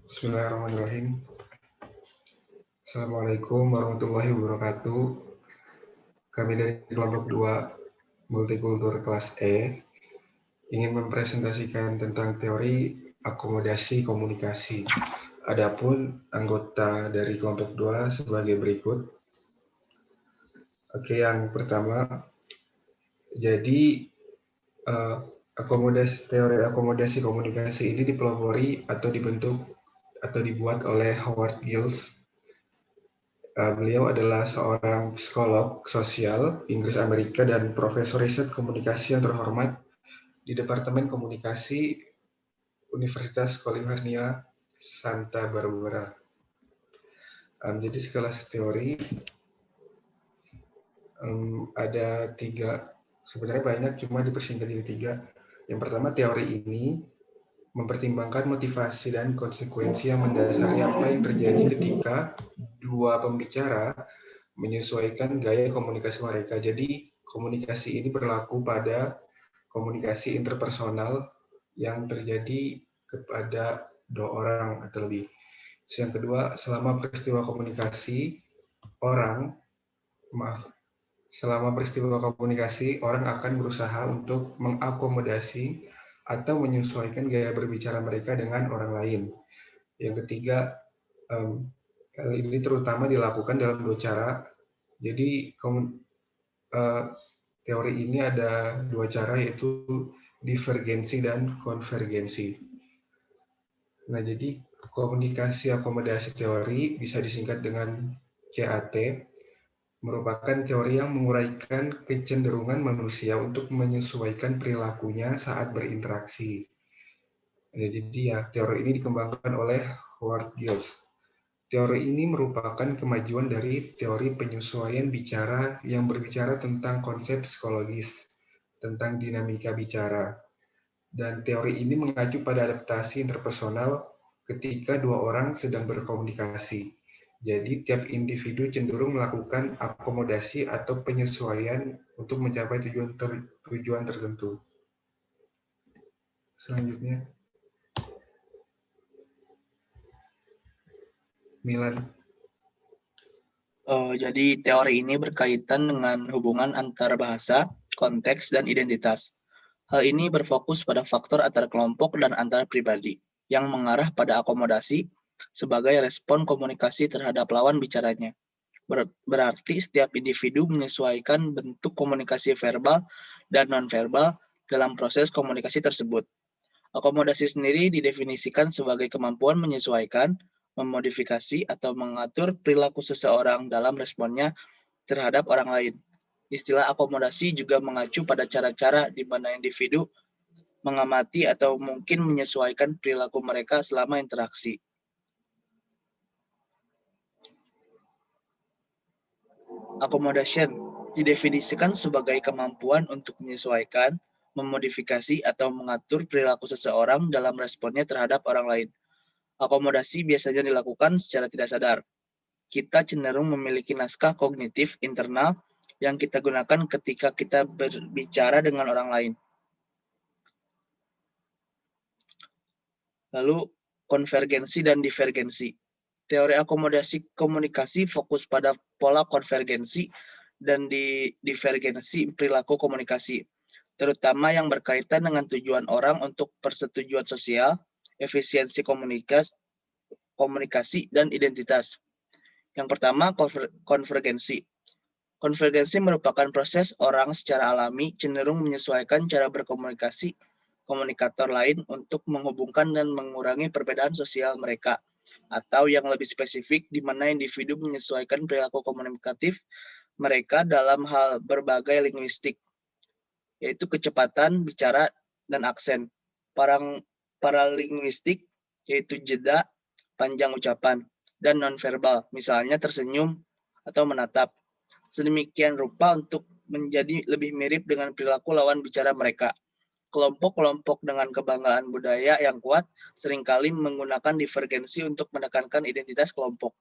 Bismillahirrahmanirrahim. Assalamualaikum warahmatullahi wabarakatuh. Kami dari kelompok 2 Multikultur kelas E ingin mempresentasikan tentang teori akomodasi komunikasi. Adapun anggota dari kelompok 2 sebagai berikut. Oke, yang pertama, jadi teori akomodasi komunikasi ini dipelopori atau dibentuk atau dibuat oleh Howard Giles. Beliau adalah seorang psikolog sosial Inggris Amerika dan profesor riset komunikasi yang terhormat di Departemen Komunikasi Universitas California, Santa Barbara. Jadi sekelas teori ada 3, sebenarnya banyak, cuma dipersingkat jadi 3. Yang pertama, teori ini mempertimbangkan motivasi dan konsekuensi yang mendasari apa yang terjadi ketika dua pembicara menyesuaikan gaya komunikasi mereka. Jadi komunikasi ini berlaku pada komunikasi interpersonal yang terjadi kepada 2 orang atau lebih. Yang kedua, selama peristiwa komunikasi, orang akan berusaha untuk mengakomodasi atau menyesuaikan gaya berbicara mereka dengan orang lain. Yang ketiga, hal ini terutama dilakukan dalam 2 cara. Jadi teori ini ada 2 cara, yaitu divergensi dan konvergensi. Nah, jadi komunikasi akomodasi teori bisa disingkat dengan CAT, merupakan teori yang menguraikan kecenderungan manusia untuk menyesuaikan perilakunya saat berinteraksi. Jadi teori ini dikembangkan oleh Howard Giles. Teori ini merupakan kemajuan dari teori penyesuaian bicara yang berbicara tentang konsep psikologis, tentang dinamika bicara. Dan teori ini mengacu pada adaptasi interpersonal ketika 2 orang sedang berkomunikasi. Jadi tiap individu cenderung melakukan akomodasi atau penyesuaian untuk mencapai tujuan tertentu. Selanjutnya, Milan. Jadi teori ini berkaitan dengan hubungan antara bahasa, konteks, dan identitas. Hal ini berfokus pada faktor antar kelompok dan antar pribadi yang mengarah pada akomodasi sebagai respon komunikasi terhadap lawan bicaranya. Berarti setiap individu menyesuaikan bentuk komunikasi verbal dan nonverbal dalam proses komunikasi tersebut. Akomodasi sendiri didefinisikan sebagai kemampuan menyesuaikan, memodifikasi, atau mengatur perilaku seseorang dalam responnya terhadap orang lain. Istilah akomodasi juga mengacu pada cara-cara di mana individu mengamati atau mungkin menyesuaikan perilaku mereka selama interaksi. Accommodation didefinisikan sebagai kemampuan untuk menyesuaikan, memodifikasi, atau mengatur perilaku seseorang dalam responnya terhadap orang lain. Akomodasi biasanya dilakukan secara tidak sadar. Kita cenderung memiliki naskah kognitif internal yang kita gunakan ketika kita berbicara dengan orang lain. Lalu, konvergensi dan divergensi. Teori akomodasi komunikasi fokus pada pola konvergensi dan divergensi perilaku komunikasi, terutama yang berkaitan dengan tujuan orang untuk persetujuan sosial, efisiensi komunikasi, dan identitas. Yang pertama, konvergensi. Konvergensi merupakan proses orang secara alami cenderung menyesuaikan cara berkomunikasi komunikator lain untuk menghubungkan dan mengurangi perbedaan sosial mereka, atau yang lebih spesifik di mana individu menyesuaikan perilaku komunikatif mereka dalam hal berbagai linguistik, yaitu kecepatan bicara dan aksen. Paralinguistik yaitu jeda, panjang ucapan, dan nonverbal, misalnya tersenyum atau menatap. Sedemikian rupa untuk menjadi lebih mirip dengan perilaku lawan bicara mereka. Kelompok-kelompok dengan kebanggaan budaya yang kuat seringkali menggunakan divergensi untuk menekankan identitas kelompok.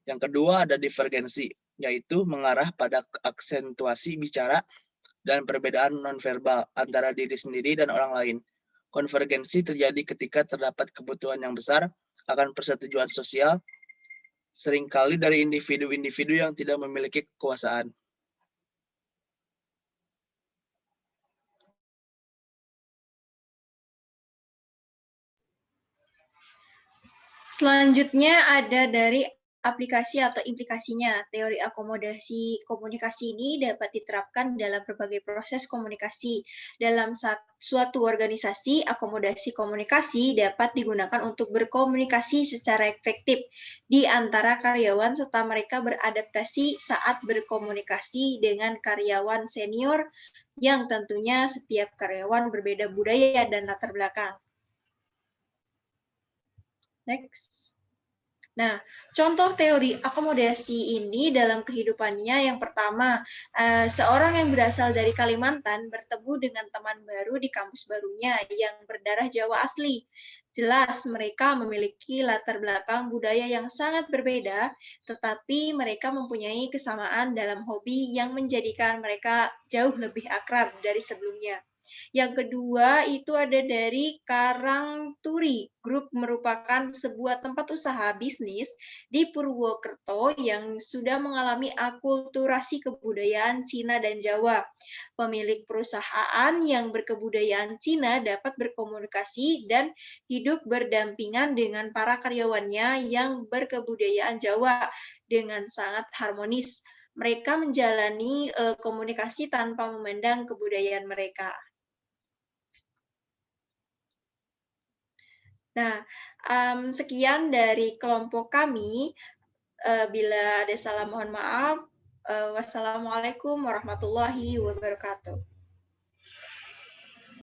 Yang kedua ada divergensi, yaitu mengarah pada aksentuasi bicara dan perbedaan nonverbal antara diri sendiri dan orang lain. Konvergensi terjadi ketika terdapat kebutuhan yang besar akan persetujuan sosial, seringkali dari individu-individu yang tidak memiliki kekuasaan. Selanjutnya ada dari aplikasi atau implikasinya. Teori akomodasi komunikasi ini dapat diterapkan dalam berbagai proses komunikasi. Dalam suatu organisasi, akomodasi komunikasi dapat digunakan untuk berkomunikasi secara efektif di antara karyawan serta mereka beradaptasi saat berkomunikasi dengan karyawan senior yang tentunya setiap karyawan berbeda budaya dan latar belakang. Next. Nah, contoh teori akomodasi ini dalam kehidupannya yang pertama, seorang yang berasal dari Kalimantan bertemu dengan teman baru di kampus barunya yang berdarah Jawa asli. Jelas mereka memiliki latar belakang budaya yang sangat berbeda, tetapi mereka mempunyai kesamaan dalam hobi yang menjadikan mereka jauh lebih akrab dari sebelumnya. Yang kedua itu ada dari Karangturi Group, merupakan sebuah tempat usaha bisnis di Purwokerto yang sudah mengalami akulturasi kebudayaan Cina dan Jawa. Pemilik perusahaan yang berkebudayaan Cina dapat berkomunikasi dan hidup berdampingan dengan para karyawannya yang berkebudayaan Jawa dengan sangat harmonis. Mereka menjalani komunikasi tanpa memandang kebudayaan mereka. Nah, sekian dari kelompok kami. Bila ada salah mohon maaf. Wassalamualaikum warahmatullahi wabarakatuh.